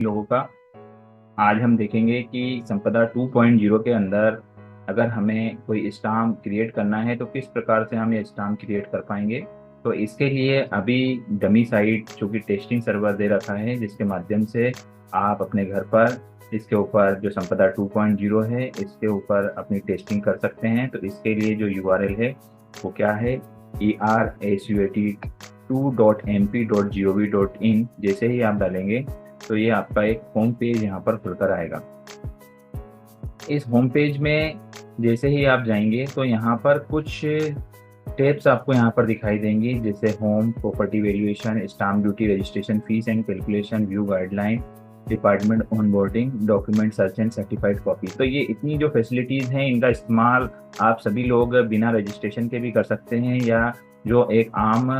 लोगों का। आज हम देखेंगे कि संपदा 2.0 के अंदर अगर हमें कोई स्टाम्प क्रिएट करना है तो किस प्रकार से हम ये स्टाम्प क्रिएट कर पाएंगे। तो इसके लिए अभी डमी साइट जो कि टेस्टिंग सर्वर दे रखा है, जिसके माध्यम से आप अपने घर पर इसके ऊपर जो संपदा 2.0 है इसके ऊपर अपनी टेस्टिंग कर सकते हैं। तो इसके लिए जो URL है वो क्या है, ERSUAT2.mp.gov.in। जैसे ही आप डालेंगे तो ये आपका एक होम पेज यहाँ पर खुलकर आएगा। इस होम पेज में जैसे ही आप जाएंगे तो यहाँ पर कुछ टेप्स आपको यहाँ पर दिखाई देंगी, जैसे home, property valuation, stamp duty, registration fees and calculation, view guideline, department onboarding, document search and certified copy. तो ये इतनी जो फैसिलिटीज़ हैं इनका इस्तेमाल आप सभी लोग बिना रजिस्ट्रेशन के भी कर सकते हैं, या जो एक आम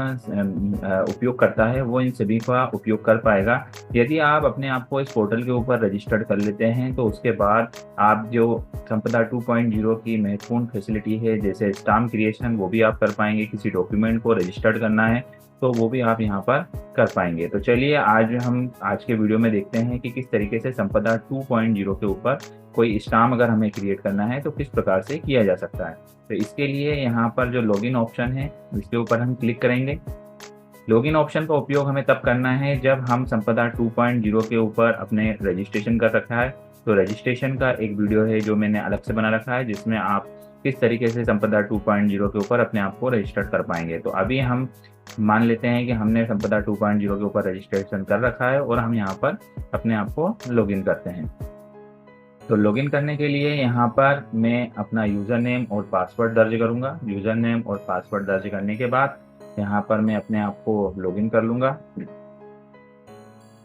उपयोग करता है वो इन सभी का उपयोग कर पाएगा। यदि आप अपने आप को इस पोर्टल के ऊपर रजिस्टर्ड कर लेते हैं तो उसके बाद आप जो संपदा 2.0 की महत्वपूर्ण फैसिलिटी है जैसे स्टाम्प क्रिएशन वो भी आप कर पाएंगे। किसी डॉक्यूमेंट को रजिस्टर्ड करना है तो वो भी आप यहाँ पर कर पाएंगे। तो चलिए आज के वीडियो में देखते हैं कि किस तरीके से संपदा 2.0 के ऊपर कोई स्टाम्प अगर हमें क्रिएट करना है तो किस प्रकार से किया जा सकता है। तो इसके लिए यहाँ पर जो लॉगिन ऑप्शन है इसके ऊपर हम क्लिक करेंगे। लॉगिन ऑप्शन का उपयोग हमें तब करना है जब हम संपदा 2.0 के ऊपर अपने रजिस्ट्रेशन कर रखा है। तो रजिस्ट्रेशन का एक वीडियो है जो मैंने अलग से बना रखा है, जिसमें आप किस तरीके से संपदा 2.0 के ऊपर अपने आप को रजिस्टर्ड कर पाएंगे। तो अभी हम मान लेते हैं कि हमने संपदा 2.0 के ऊपर रजिस्ट्रेशन कर रखा है और हम यहाँ पर अपने आप को लॉगिन करते हैं। तो लॉगिन करने के लिए यहाँ पर मैं अपना यूज़र नेम और पासवर्ड दर्ज करूँगा। यूज़र नेम और पासवर्ड दर्ज करने के बाद यहाँ पर मैं अपने आप को लॉगिन कर लूँगा।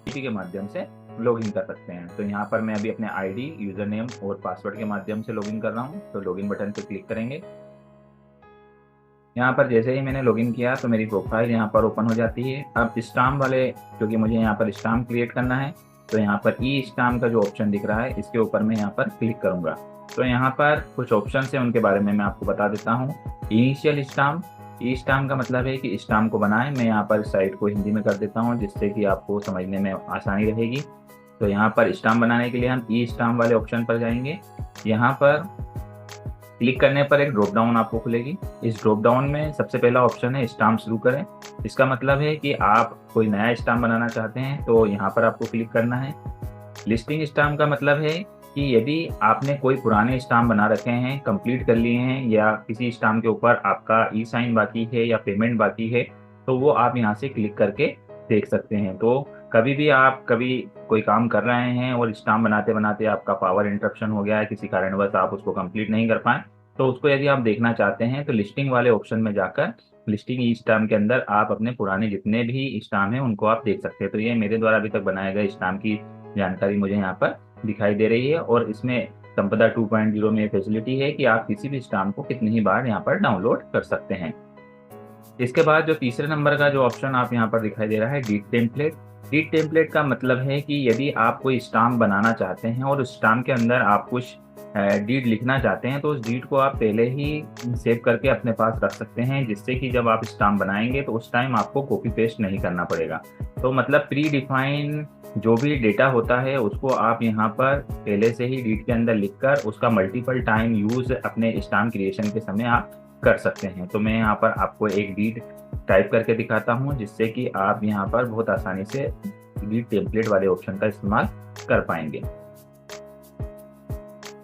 इसी के माध्यम से लॉगिन कर सकते हैं। तो यहाँ पर मैं अभी अपने आईडी, यूज़र नेम और पासवर्ड के माध्यम से लॉगिन कर रहा हूँ। तो लॉगिन बटन पर क्लिक करेंगे। यहाँ पर जैसे ही मैंने लॉगिन किया तो मेरी प्रोफाइल यहाँ पर ओपन हो जाती है। अब स्टाम्प वाले, क्योंकि मुझे यहाँ पर स्टाम्प क्रिएट करना है, तो यहाँ पर ई स्टाम्प का जो ऑप्शन दिख रहा है इसके ऊपर मैं यहाँ पर क्लिक करूँगा। तो यहाँ पर कुछ ऑप्शन है, उनके बारे में मैं आपको बता देता हूँ। इनिशियल स्टाम्प, ई स्टाम्प का मतलब है कि स्टाम्प को बनाएं। मैं यहाँ पर साइट को हिंदी में कर देता हूँ जिससे कि आपको समझने में आसानी रहेगी। तो यहाँ पर स्टाम्प बनाने के लिए हम ई स्टाम्प वाले ऑप्शन पर जाएंगे। यहाँ पर क्लिक करने पर एक ड्रॉप डाउन आपको खुलेगी। इस ड्रॉप डाउन में सबसे पहला ऑप्शन है स्टाम्प शुरू करें। इसका मतलब है कि आप कोई नया स्टाम्प बनाना चाहते हैं तो यहाँ पर आपको क्लिक करना है। लिस्टिंग स्टाम्प का मतलब है कि यदि आपने कोई पुराने स्टाम्प बना रखे हैं, कंप्लीट कर लिए हैं, या किसी स्टाम्प के ऊपर आपका ई साइन बाकी है या पेमेंट बाकी है, तो वो आप यहाँ से क्लिक करके देख सकते हैं। तो कभी कोई काम कर रहे हैं और स्टाम्प बनाते बनाते आपका पावर इंटरप्शन हो गया है, किसी कारणवश आप उसको कंप्लीट नहीं कर पाए, तो उसको यदि आप देखना चाहते हैं तो लिस्टिंग वाले ऑप्शन में जाकर लिस्टिंग ई स्टाम्प के अंदर आप अपने पुराने जितने भी स्टाम्प हैं उनको आप देख सकते हैं। तो ये मेरे द्वारा अभी तक बनाए गए स्टाम्प की जानकारी मुझे यहाँ पर दिखाई दे रही है। और इसमें संपदा 2.0 में फैसिलिटी है कि आप किसी भी स्टाम्प को कितनी ही बार यहाँ पर डाउनलोड कर सकते हैं। इसके बाद जो तीसरे नंबर का जो ऑप्शन आप यहाँ पर दिखाई दे रहा है, डीड टेम्पलेट। डीड टेम्पलेट का मतलब है कि यदि आप कोई स्टाम्प बनाना चाहते हैं और उस स्टाम्प के अंदर आप कुछ डीड लिखना चाहते हैं तो उस डीड को आप पहले ही सेव करके अपने पास रख सकते हैं, जिससे कि जब आप स्टाम्प बनाएंगे तो उस टाइम आपको कॉपी पेस्ट नहीं करना पड़ेगा। तो मतलब प्री डिफाइन जो भी डेटा होता है उसको आप यहाँ पर पहले से ही डीड के अंदर लिखकर उसका मल्टीपल टाइम यूज अपने स्टाम्प क्रिएशन के समय आप कर सकते हैं। तो मैं यहाँ पर आपको एक डीड टाइप करके दिखाता हूँ जिससे कि आप यहाँ पर बहुत आसानी से डीड टेम्पलेट वाले ऑप्शन का इस्तेमाल कर पाएंगे।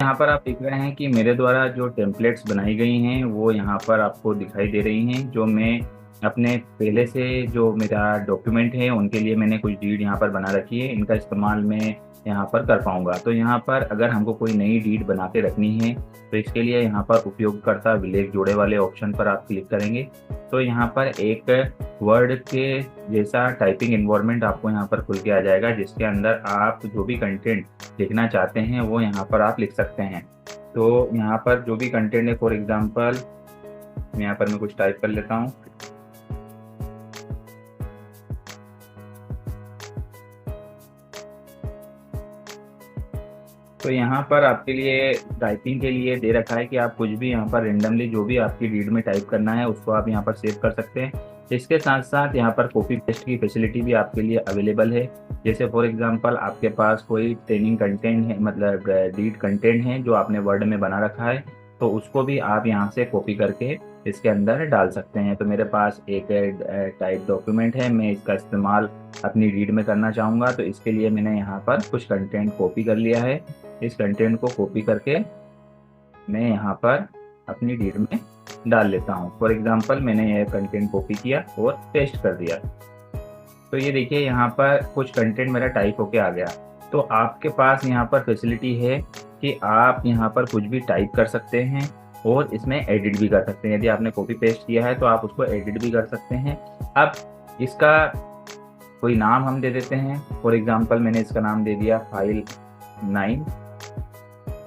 यहाँ पर आप देख रहे हैं कि मेरे द्वारा जो टेम्पलेट्स बनाई गई हैं वो यहाँ पर आपको दिखाई दे रही हैं। जो मैं अपने पहले से जो मेरा डॉक्यूमेंट है उनके लिए मैंने कुछ डीड यहाँ पर बना रखी है, इनका इस्तेमाल मैं यहाँ पर कर पाऊँगा। तो यहाँ पर अगर हमको कोई नई डीड बना के रखनी है तो इसके लिए यहाँ पर उपयोगकर्ता विलेख जोड़े वाले ऑप्शन पर आप क्लिक करेंगे। तो यहाँ पर एक वर्ड के जैसा टाइपिंग इन्वायरमेंट आपको यहाँ पर खुल के आ जाएगा, जिसके अंदर आप जो भी कंटेंट लिखना चाहते हैं वो यहाँ पर आप लिख सकते हैं। तो यहाँ पर जो भी कंटेंट है, फॉर एग्जांपल यहाँ पर मैं कुछ टाइप कर लेता हूँ। तो यहाँ पर आपके लिए टाइपिंग के लिए दे रखा है कि आप कुछ भी यहाँ पर रेंडमली जो भी आपकी रीड में टाइप करना है उसको आप यहाँ पर सेव कर सकते हैं। इसके साथ साथ यहाँ पर कॉपी पेस्ट की फैसिलिटी भी आपके लिए अवेलेबल है। जैसे फॉर एग्जांपल आपके पास कोई ट्रेनिंग कंटेंट है, मतलब रीड कंटेंट है जो आपने वर्ड में बना रखा है, तो उसको भी आप यहाँ से कॉपी करके इसके अंदर डाल सकते हैं। तो मेरे पास एक टाइप डॉक्यूमेंट है, मैं इसका इस्तेमाल अपनी रीड में करना चाहूँगा, तो इसके लिए मैंने यहाँ पर कुछ कंटेंट कॉपी कर लिया है। इस कंटेंट को कॉपी करके मैं यहाँ पर अपनी रीड में डाल लेता हूँ। फॉर एग्जांपल मैंने यह कंटेंट कॉपी किया और पेस्ट कर दिया। तो ये देखिए यहाँ पर कुछ कंटेंट मेरा टाइप होके आ गया। तो आपके पास यहाँ पर फैसिलिटी है कि आप यहाँ पर कुछ भी टाइप कर सकते हैं और इसमें एडिट भी कर सकते हैं। यदि आपने कॉपी पेस्ट किया है तो आप उसको एडिट भी कर सकते हैं। अब इसका कोई नाम हम दे देते हैं। फॉर एग्जांपल मैंने इसका नाम दे दिया फाइल 9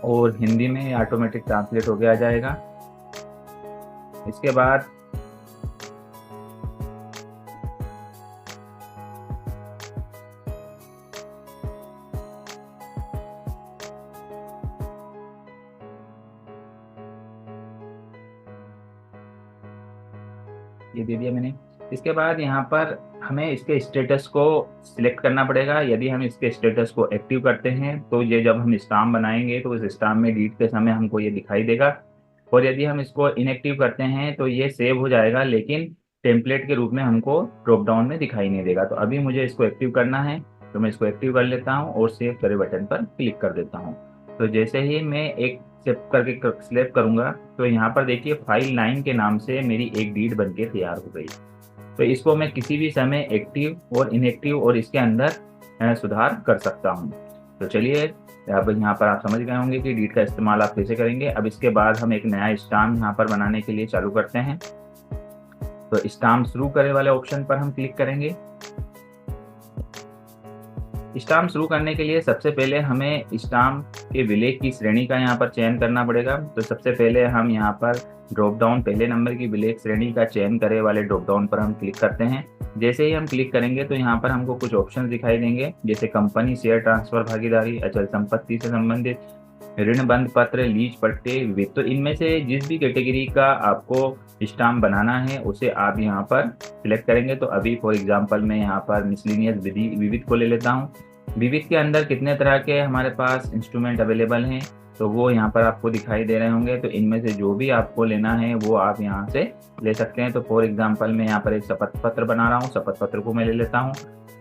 और हिंदी में ऑटोमेटिक ट्रांसलेट होके आ जाएगा। इसके बाद ये दे दिया मैंने। इसके बाद यहाँ पर हमें इसके स्टेटस को सिलेक्ट करना पड़ेगा। यदि हम इसके स्टेटस को एक्टिव करते हैं तो ये जब हम स्टाम्प बनाएंगे तो इस स्टाम्प में रीड के समय हमको ये दिखाई देगा, और यदि हम इसको इनएक्टिव करते हैं तो ये सेव हो जाएगा लेकिन टेम्पलेट के रूप में हमको ड्रॉप डाउन में दिखाई नहीं देगा। तो अभी मुझे इसको एक्टिव करना है, तो मैं इसको एक्टिव कर लेता हूँ और सेव करे बटन पर क्लिक कर देता हूँ। तो जैसे ही मैं एक सेव करके स्लैप करूँगा तो यहाँ पर देखिए फाइल 9 के नाम से मेरी एक रीड बन के तैयार हो गई। तो इसको मैं किसी भी समय एक्टिव और इनएक्टिव और इसके अंदर सुधार कर सकता हूँ। तो चलिए अब यहाँ पर आप समझ गए होंगे कि रीड का इस्तेमाल आप कैसे करेंगे। अब इसके बाद हम एक नया स्टाम्प यहाँ पर बनाने के लिए चालू करते हैं। तो स्टाम्प शुरू करे वाले ऑप्शन पर हम क्लिक करेंगे। स्टाम्प शुरू करने के लिए सबसे पहले हमें स्टाम्प के विलेख की श्रेणी का यहाँ पर चयन करना पड़ेगा। तो सबसे पहले हम यहाँ पर ड्रॉप डाउन पहले नंबर की विलेख श्रेणी का चयन करे वाले ड्रॉप डाउन पर हम क्लिक करते हैं। जैसे ही हम क्लिक करेंगे तो यहाँ पर हमको कुछ ऑप्शन दिखाई देंगे, जैसे कंपनी, शेयर ट्रांसफर, भागीदारी, अचल संपत्ति से संबंधित, ऋण बंद पत्र, लीज पट्टे, विविध। तो इनमें से जिस भी कैटेगरी का आपको स्टाम्प बनाना है उसे आप यहाँ पर सिलेक्ट करेंगे। तो अभी फॉर एग्जांपल मैं यहाँ पर मिसलिनियस विविध को ले लेता हूँ। विविध के अंदर कितने तरह के हमारे पास इंस्ट्रूमेंट अवेलेबल हैं तो वो यहाँ पर आपको दिखाई दे रहे होंगे। तो इनमें से जो भी आपको लेना है वो आप यहाँ से ले सकते हैं। तो फॉर एग्जांपल मैं यहाँ पर एक शपथ पत्र बना रहा हूँ, शपथ पत्र को मैं ले लेता हूँ।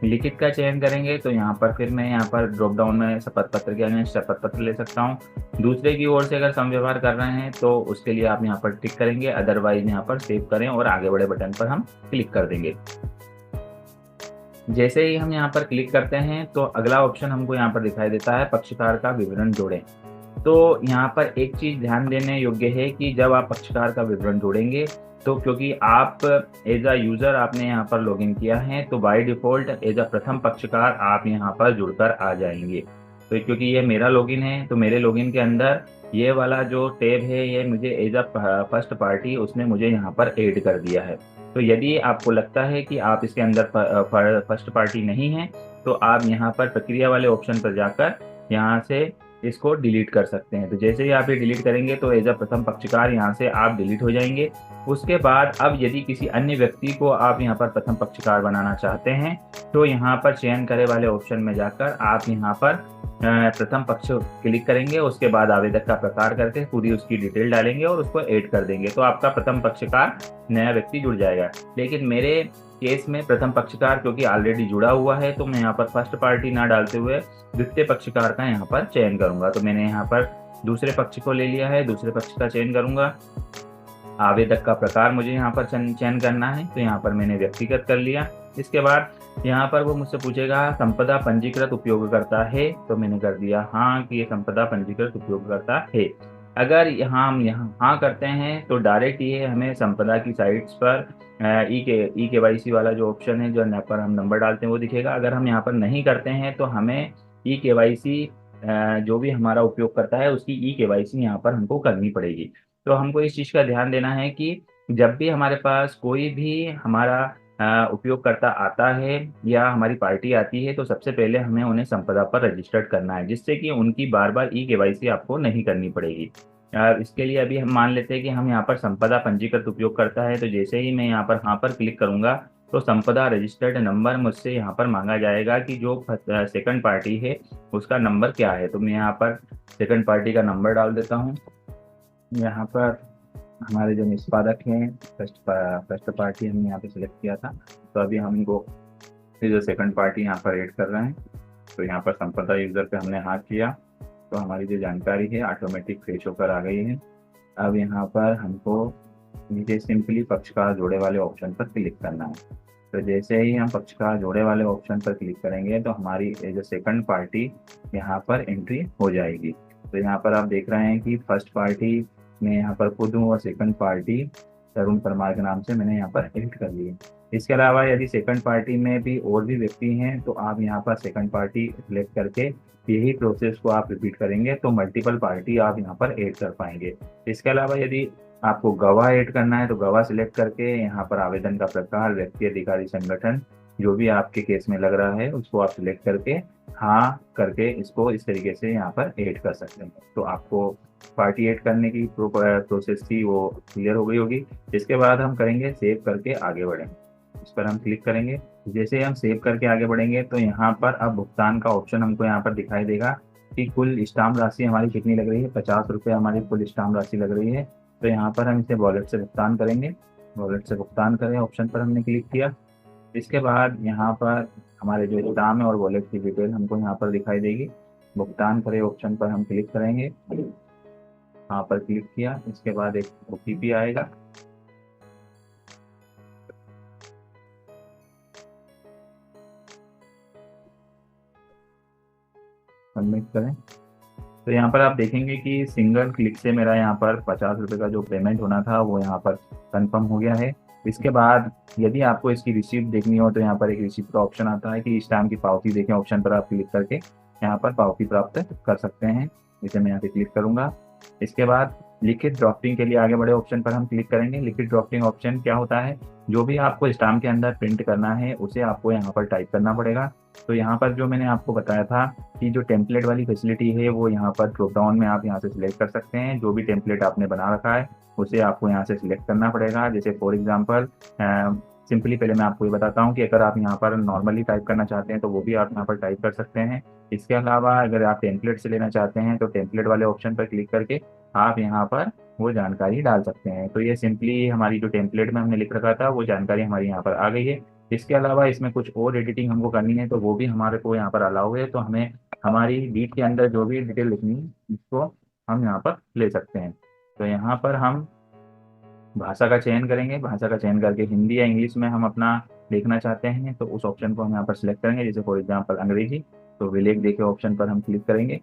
लिखित का चयन करेंगे तो यहाँ पर फिर मैं यहाँ पर ड्रॉप डाउन में शपथ पत्र के अगेंस्ट शपथ पत्र ले सकता हूँ। दूसरे की ओर से अगर समव्यवहार कर रहे हैं तो उसके लिए आप यहाँ पर टिक करेंगे, अदरवाइज यहाँ पर सेव करें और आगे बढ़े बटन पर हम क्लिक कर देंगे। जैसे ही हम यहाँ पर क्लिक करते हैं तो अगला ऑप्शन हमको यहाँ पर दिखाई देता है पक्षकार का विवरण जोड़ें। तो यहाँ पर एक चीज ध्यान देने योग्य है कि जब आप पक्षकार का विवरण जोड़ेंगे तो क्योंकि आप एज अ यूजर आपने यहाँ पर लॉगिन किया है तो बाय डिफॉल्ट एज अ प्रथम पक्षकार आप यहाँ पर जुड़कर आ जाएंगे। तो क्योंकि ये मेरा लॉगिन है तो मेरे लॉगिन के अंदर ये वाला जो टैब है ये मुझे एज अ फर्स्ट पार्टी उसने मुझे यहाँ पर ऐड कर दिया है। तो यदि आपको लगता है कि आप इसके अंदर फर्स्ट पार्टी नहीं है तो आप यहाँ पर प्रक्रिया वाले ऑप्शन पर जाकर यहाँ से इसको डिलीट कर सकते हैं। तो जैसे ही आप ये डिलीट करेंगे तो एज अ प्रथम पक्षकार यहाँ से आप डिलीट हो जाएंगे। उसके बाद अब यदि किसी अन्य व्यक्ति को आप यहाँ पर प्रथम पक्षकार बनाना चाहते हैं तो यहाँ पर चयन करे वाले ऑप्शन में जाकर आप यहाँ पर प्रथम पक्ष क्लिक करेंगे। उसके बाद आवेदक का प्रकार करके पूरी उसकी डिटेल डालेंगे और उसको ऐड कर देंगे तो आपका प्रथम पक्षकार नया व्यक्ति जुड़ जाएगा। लेकिन मेरे केस में प्रथम पक्षकार क्योंकि ऑलरेडी जुड़ा हुआ है तो मैं यहाँ पर फर्स्ट पार्टी ना डालते हुए द्वितीय पक्षकार का यहाँ पर चयन करूंगा। तो मैंने यहाँ पर दूसरे पक्ष को ले लिया है, दूसरे पक्ष का चयन करूंगा। आवेदक का प्रकार मुझे यहाँ पर चयन करना है तो यहाँ पर मैंने व्यक्तिगत कर लिया। इसके बाद यहाँ पर वो मुझसे पूछेगा संपदा पंजीकृत उपयोगकर्ता है तो मैंने कर दिया हाँ कि ये संपदा पंजीकृत उपयोगकर्ता है। अगर हम यहाँ हाँ करते हैं तो डायरेक्ट ये हमें संपदा की साइट्स पर ई केवाईसी वाला जो ऑप्शन है जो यहाँ पर हम नंबर डालते हैं वो दिखेगा। अगर हम यहाँ पर नहीं करते हैं तो हमें ई केवाईसी जो भी हमारा उपयोग करता है उसकी ई केवाईसी यहाँ पर हमको करनी पड़ेगी। तो हमको इस चीज़ का ध्यान देना है कि जब भी हमारे पास कोई भी हमारा उपयोगकर्ता आता है या हमारी पार्टी आती है तो सबसे पहले हमें उन्हें संपदा पर रजिस्टर्ड करना है जिससे कि उनकी बार बार ई केवाईसी आपको नहीं करनी पड़ेगी। यार इसके लिए अभी हम मान लेते हैं कि हम यहाँ पर संपदा पंजीकृत उपयोग करता है, तो जैसे ही मैं यहाँ पर हाँ पर क्लिक करूंगा तो संपदा रजिस्टर्ड नंबर मुझसे यहाँ पर मांगा जाएगा कि जो सेकंड पार्टी है उसका नंबर क्या है। तो मैं यहाँ पर सेकंड पार्टी का नंबर डाल देता हूँ। यहाँ पर हमारे जो निष्पादक हैं फर्स्ट पार्टी हमने यहाँ पे सिलेक्ट किया था, तो अभी हम इनको ये जो सेकंड पार्टी यहाँ पर ऐड कर रहे हैं। तो यहाँ पर संपदा यूजर पे हमने हाँ किया तो हमारी जो जानकारी है ऑटोमेटिक फ्रेश होकर आ गई है। अब यहाँ पर हमको नीचे सिंपली पक्षकार जोड़े वाले ऑप्शन पर क्लिक करना है। तो जैसे ही हम पक्षकार जोड़े वाले ऑप्शन पर क्लिक करेंगे तो हमारी जो सेकंड पार्टी यहाँ पर एंट्री हो जाएगी। तो यहाँ पर आप देख रहे हैं कि फर्स्ट पार्टी में यहाँ पर खुद हूँ और सेकंड पार्टी तरुण परमार के नाम से मैंने यहाँ पर एडिट कर ली है। इसके अलावा यदि सेकंड पार्टी में भी और भी व्यक्ति हैं तो आप यहाँ पर सेकंड पार्टी सिलेक्ट करके यही प्रोसेस को आप रिपीट करेंगे तो मल्टीपल पार्टी आप यहाँ पर ऐड कर पाएंगे। इसके अलावा यदि आपको गवाह ऐड करना है तो गवाह सिलेक्ट करके यहाँ पर आवेदन का प्रकार, व्यक्ति, अधिकारी, संगठन जो भी आपके केस में लग रहा है उसको आप सिलेक्ट करके हाँ करके इसको इस तरीके से यहाँ पर ऐड कर सकते हैं। तो आपको पार्टी ऐड करने की प्रोसेस थी वो क्लियर हो गई होगी। इसके बाद हम करेंगे सेव करके आगे बढ़ें। इस पर हम क्लिक करेंगे। जैसे हम सेव करके आगे बढ़ेंगे तो यहाँ पर अब भुगतान का ऑप्शन हमको यहाँ पर दिखाई देगा कि कुल स्टाम्प राशि हमारी कितनी लग रही है। 50 रुपये हमारी कुल स्टाम्प राशि लग रही है। तो यहाँ पर हम इसे वॉलेट से भुगतान करेंगे। वॉलेट से भुगतान करें ऑप्शन पर हमने क्लिक किया। इसके बाद यहाँ पर हमारे जो स्टाम्प है और वॉलेट की डिटेल हमको यहाँ पर दिखाई देगी। भुगतान करें ऑप्शन पर हम क्लिक करेंगे। यहाँ पर क्लिक किया, इसके बाद एक OTP आएगा। सबमिट करें। तो यहाँ पर आप देखेंगे कि सिंगल क्लिक से मेरा यहाँ पर 50 रुपये का जो पेमेंट होना था वो यहाँ पर कंफर्म हो गया है। इसके बाद यदि आपको इसकी रिसीप्ट देखनी हो तो यहाँ पर एक रिसीप्ट का ऑप्शन आता है कि स्टाम्प की पावती देखें, ऑप्शन पर आप क्लिक करके यहाँ पर पावती प्राप्त कर सकते हैं। इसे मैं यहाँ पे क्लिक करूंगा। इसके बाद लिखित ड्राफ्टिंग के लिए आगे बड़े ऑप्शन पर हम क्लिक करेंगे। लिखित ड्राफ्टिंग ऑप्शन क्या होता है, जो भी आपको स्टाम्प के अंदर प्रिंट करना है उसे आपको यहाँ पर टाइप करना पड़ेगा। तो यहाँ पर जो मैंने आपको बताया था कि जो टेम्पलेट वाली फैसिलिटी है वो यहाँ पर ड्रॉप डाउन में आप यहाँ से सिलेक्ट कर सकते हैं। जो भी टेम्पलेट आपने बना रखा है उसे आपको यहाँ से सिलेक्ट करना पड़ेगा। जैसे फॉर एग्जांपल सिंपली पहले मैं आपको ये बताता हूँ कि अगर आप यहाँ पर नॉर्मली टाइप करना चाहते हैं तो वो भी आप यहाँ पर टाइप कर सकते हैं। इसके अलावा अगर आप टेम्पलेट से लेना चाहते हैं तो टेम्पलेट वाले ऑप्शन पर क्लिक करके आप यहाँ पर वो जानकारी डाल सकते हैं। तो ये सिंपली हमारी जो टेम्पलेट में हमने लिख रखा था वो जानकारी हमारी यहाँ पर आ गई है। इसके अलावा इसमें कुछ और एडिटिंग हमको करनी है तो वो भी हमारे को यहाँ पर अलाउ है। तो हमें हमारी लीड के अंदर जो भी डिटेल लिखनी है उसको हम यहाँ पर ले सकते हैं। तो यहाँ पर हम भाषा का चयन करेंगे। भाषा का चयन करके हिंदी या इंग्लिश में हम अपना देखना चाहते हैं तो उस ऑप्शन को हम यहाँ पर सिलेक्ट करेंगे। जैसे फॉर एग्जांपल अंग्रेजी, तो विलेख देखे ऑप्शन पर हम क्लिक करेंगे।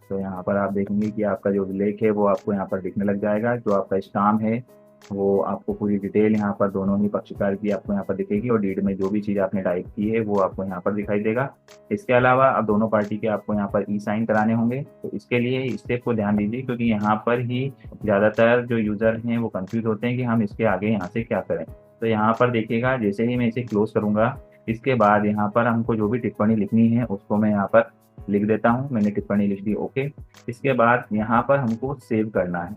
तो यहाँ पर आप देखेंगे कि आपका जो विलेख है वो आपको यहाँ पर दिखने लग जाएगा। जो आपका स्टाम्प है वो आपको पूरी डिटेल यहाँ पर दोनों ही पक्षकार की आपको यहाँ पर दिखेगी और डीड में जो भी चीज़ आपने टाइप की है वो आपको यहाँ पर दिखाई देगा। इसके अलावा अब दोनों पार्टी के आपको यहाँ पर साइन कराने होंगे। तो इसके लिए स्टेप को ध्यान दीजिए क्योंकि यहाँ पर ही ज़्यादातर जो यूज़र हैं वो कंफ्यूज होते हैं कि हम इसके आगे यहाँ से क्या करें। तो यहाँ पर देखिएगा जैसे ही मैं इसे क्लोज करूँगा इसके बाद यहाँ पर हमको जो भी टिप्पणी लिखनी है उसको मैं यहाँ पर लिख देता हूँ। मैंने टिप्पणी लिख दी, ओके। इसके बाद यहाँ पर हमको सेव करना है।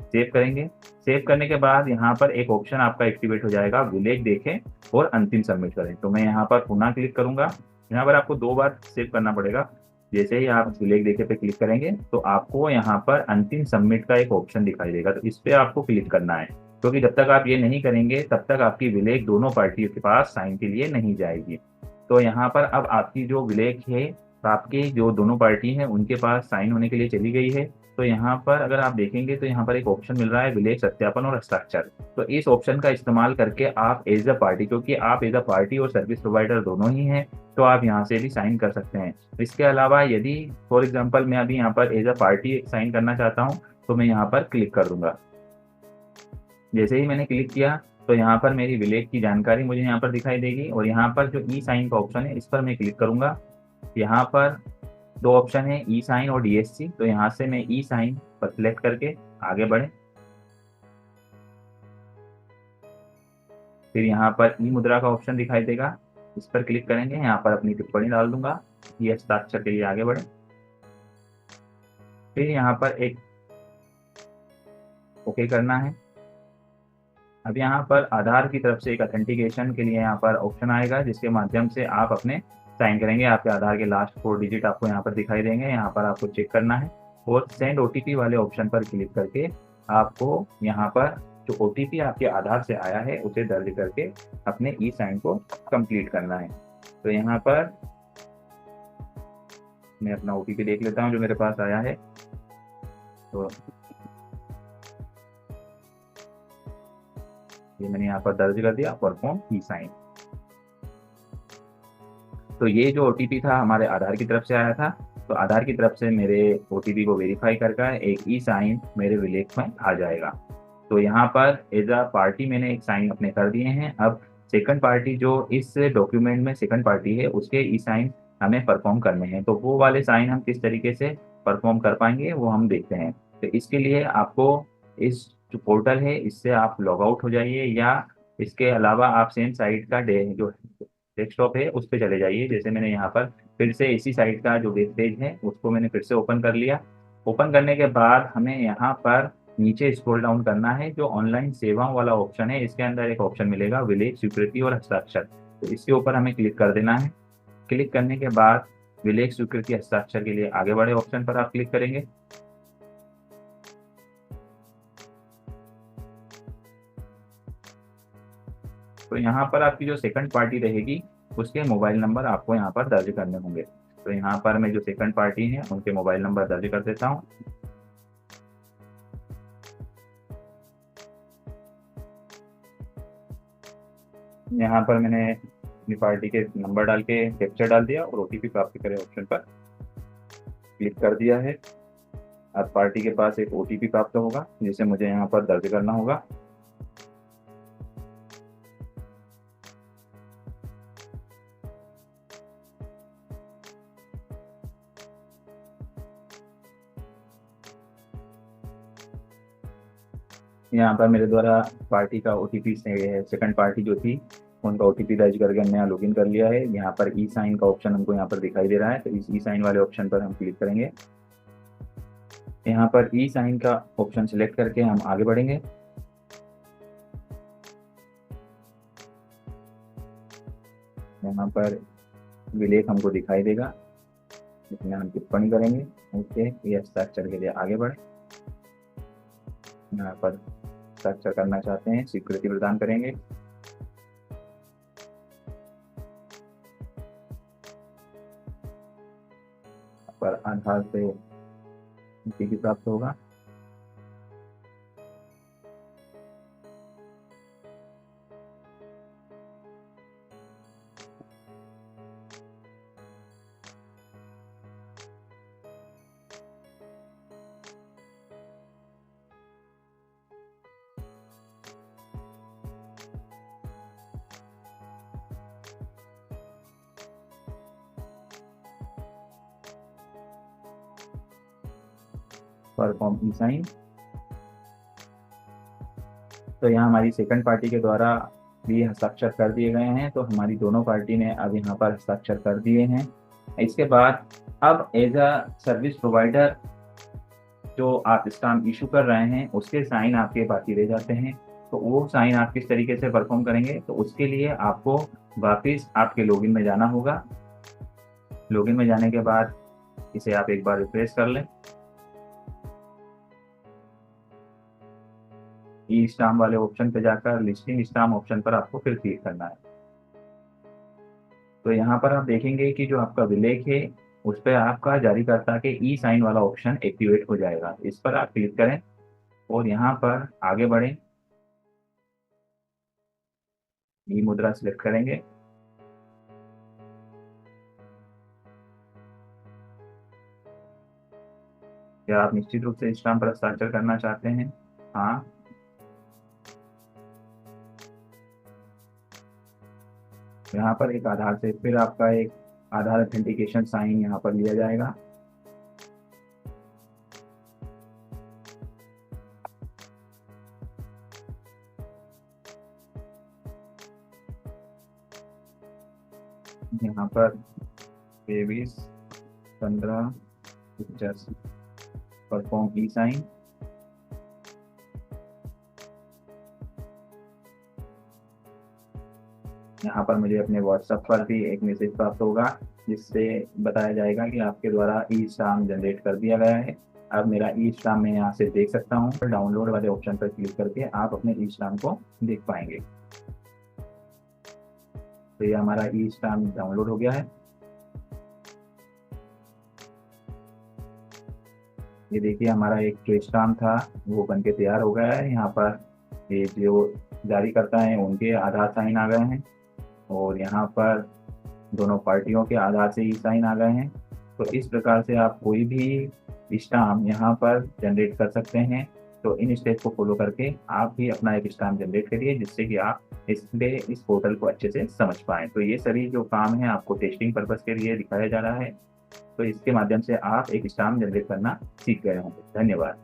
सेव करेंगे। सेव करने के बाद यहाँ पर एक ऑप्शन आपका एक्टिवेट हो जाएगा, विलेख देखें और अंतिम सबमिट करें। तो मैं यहाँ पर पुनः क्लिक करूंगा। यहाँ पर आपको 2 बार सेव करना पड़ेगा। जैसे ही आप विलेख देखे पे क्लिक करेंगे तो आपको यहाँ पर अंतिम सबमिट का एक ऑप्शन दिखाई देगा। तो इस पर आपको क्लिक करना है क्योंकि जब तक आप ये नहीं करेंगे तब तक आपकी विलेख दोनों पार्टियों के पास साइन के लिए नहीं जाएगी। तो यहाँ पर अब आपकी जो विलेख है आपके जो दोनों पार्टी हैं उनके पास साइन होने के लिए चली गई है। तो यहाँ पर अगर आप देखेंगे तो यहाँ पर एक ऑप्शन मिल रहा है विलेख सत्यापन और हस्ताक्षर। तो इस ऑप्शन का इस्तेमाल करके आप एज अ पार्टी, क्योंकि आप एज अ पार्टी और सर्विस प्रोवाइडर दोनों ही हैं, तो आप यहाँ से भी साइन कर सकते हैं। इसके अलावा यदि फॉर एग्जांपल मैं अभी यहाँ पर एज अ पार्टी साइन करना चाहता हूँ तो मैं यहाँ पर क्लिक कर दूंगा। जैसे ही मैंने क्लिक किया तो यहाँ पर मेरी विलेख की जानकारी मुझे यहाँ पर दिखाई देगी और यहाँ पर जो साइन का ऑप्शन है इस पर मैं क्लिक करूंगा। यहाँ पर 2 ऑप्शन है, साइन और DSC। तो यहाँ से मैं साइन पर सिलेक्ट करके आगे बढ़े। फिर यहाँ पर मुद्रा का ऑप्शन दिखाई देगा। इस पर क्लिक करेंगे, यहाँ पर अपनी टिप्पणी डाल दूंगा, ये हस्ताक्षर के लिए आगे बढ़े। फिर यहाँ पर एक ओके करना है। अब यहाँ पर आधार की तरफ से एक ऑथेंटिकेशन के लिए यहाँ पर ऑप्शन आएगा, जिसके माध्यम से आप अपने साइन करेंगे। आपके आधार के लास्ट 4 डिजिट आपको यहाँ पर दिखाई देंगे, यहाँ पर आपको चेक करना है और सेंड ओटीपी वाले ऑप्शन पर क्लिक करके आपको यहाँ पर जो ओटीपी आपके आधार से आया है उसे दर्ज करके अपने ई साइन को कंप्लीट करना है। तो यहाँ पर मैं अपना ओटीपी देख लेता हूँ जो मेरे पास आया है। तो ये मैंने यहाँ पर दर्ज कर दिया, परफॉर्म ई साइन। तो ये जो ओटीपी था हमारे आधार की तरफ से आया था, तो आधार की तरफ से मेरे ओटीपी को वेरीफाई करके एक ई साइन मेरे विलेज में आ जाएगा। तो यहाँ पर एज अ पार्टी मैंने एक साइन अपने कर दिए हैं। अब सेकंड पार्टी जो इस डॉक्यूमेंट में सेकंड पार्टी है उसके ई साइन हमें परफॉर्म करने हैं। तो वो वाले साइन हम किस तरीके से परफॉर्म कर पाएंगे वो हम देखते हैं। तो इसके लिए आपको इस जो पोर्टल है इससे आप लॉग आउट हो जाइए, या इसके अलावा आप सेम साइट का जो डेस्कटॉप है उस पर चले जाइए। जैसे मैंने यहाँ पर फिर से इसी साइट का जो वेब पेज है उसको मैंने फिर से ओपन कर लिया। ओपन करने के बाद हमें यहाँ पर नीचे स्क्रॉल डाउन करना है, जो ऑनलाइन सेवाओं वाला ऑप्शन है इसके अंदर एक ऑप्शन मिलेगा विलेज स्वीकृति और हस्ताक्षर। तो इसके ऊपर हमें क्लिक कर देना है। क्लिक करने के बाद विलेज स्वीकृति हस्ताक्षर के लिए आगे बढ़े ऑप्शन पर आप क्लिक करेंगे। तो यहाँ पर आपकी जो सेकंड पार्टी रहेगी उसके मोबाइल नंबर आपको यहाँ पर दर्ज करने होंगे। तो यहाँ पर मैं जो सेकंड पार्टी है उनके मोबाइल नंबर दर्ज कर देता हूँ। यहाँ पर मैंने अपनी पार्टी के नंबर डाल के कैप्चर डाल दिया और ओटीपी प्राप्त करें ऑप्शन पर क्लिक कर दिया है। अब पार्टी के पास एक ओटीपी प्राप्त होगा जिसे मुझे यहाँ पर दर्ज करना होगा। यहाँ पर मेरे द्वारा पार्टी का ओटीपी सेकंड पार्टी जो थी उनका ओटीपी दर्ज करके हमने यहाँ लॉगिन कर लिया है। यहाँ पर ई साइन का ऑप्शन हमको यहाँ पर दिखाई दे रहा है, तो इस ई साइन वाले ऑप्शन पर हम क्लिक करेंगे। यहाँ पर ई साइन का ऑप्शन सिलेक्ट करके हम आगे बढ़ेंगे। यहाँ पर विलेख हमको दिखाई देगा, इसमें हम टिप्पणी करेंगे। ओके, ये हस्ताक्षर के लिए आगे बढ़े। यहाँ पर हस्ताक्षर करना चाहते हैं, स्वीकृति प्रदान करेंगे। पर आधार से ओटीपी प्राप्त होगा। परफॉर्म ई साइन। तो यहाँ हमारी सेकंड पार्टी के द्वारा भी हस्ताक्षर कर दिए गए हैं, तो हमारी दोनों पार्टी ने अब यहाँ पर हस्ताक्षर कर दिए हैं। इसके बाद अब एज अ सर्विस प्रोवाइडर जो आप स्टाम्प इशू कर रहे हैं उसके साइन आपके बाकी रह जाते हैं। तो वो साइन आप किस तरीके से परफॉर्म करेंगे, तो उसके लिए आपको वापस आपके लॉगिन में जाना होगा। लॉगिन में जाने के बाद इसे आप एक बार रिफ्रेश कर लें। ई स्टाम्प वाले ऑप्शन पे जाकर लिस्टिंग स्टाम्प ऑप्शन पर आपको फिर क्लिक करना है। तो यहाँ पर आप देखेंगे कि जो आपका विलेख है उस पर आपका जारीकर्ता के ई साइन वाला ऑप्शन एक्टिवेट हो जाएगा। इस पर आप क्लिक करें और यहाँ पर आगे बढ़ें, ई मुद्रा सिलेक्ट करेंगे। क्या आप निश्चित रूप से स्टाम्प पर हस्ताक्षर करना चाहते हैं? हाँ। यहाँ पर एक आधार से फिर आपका एक आधार ऑथेंटिकेशन साइन यहाँ पर लिया जाएगा। यहाँ पर 23 15 पिक्चर्स, परफॉर्म ई साइन। यहाँ पर मुझे अपने व्हाट्सएप पर भी एक मैसेज प्राप्त होगा जिससे बताया जाएगा कि आपके द्वारा ई स्टाम्प जनरेट कर दिया गया है। अब मेरा ई स्टाम्प मैं यहाँ से देख सकता हूँ। डाउनलोड वाले ऑप्शन पर क्लिक करके आप अपने ई स्टाम्प को देख पाएंगे। तो ये हमारा ई स्टाम्प डाउनलोड हो गया है। ये देखिए हमारा एक जो स्टाम्प था वो बनके तैयार हो गया है। यहाँ पर ये जो जारी करता है उनके आधार साइन आ गए हैं और यहाँ पर दोनों पार्टियों के आधार से ई साइन आ गए हैं। तो इस प्रकार से आप कोई भी स्टाम्प यहाँ पर जनरेट कर सकते हैं। तो इन स्टेप को फॉलो करके आप भी अपना एक स्टाम्प जनरेट करिए जिससे कि आप इस पोर्टल को अच्छे से समझ पाएँ। तो ये सभी जो काम है आपको टेस्टिंग पर्पज़ के लिए दिखाया जा रहा है। तो इसके माध्यम से आप एक स्टाम्प जनरेट करना सीख गए होंगे। धन्यवाद।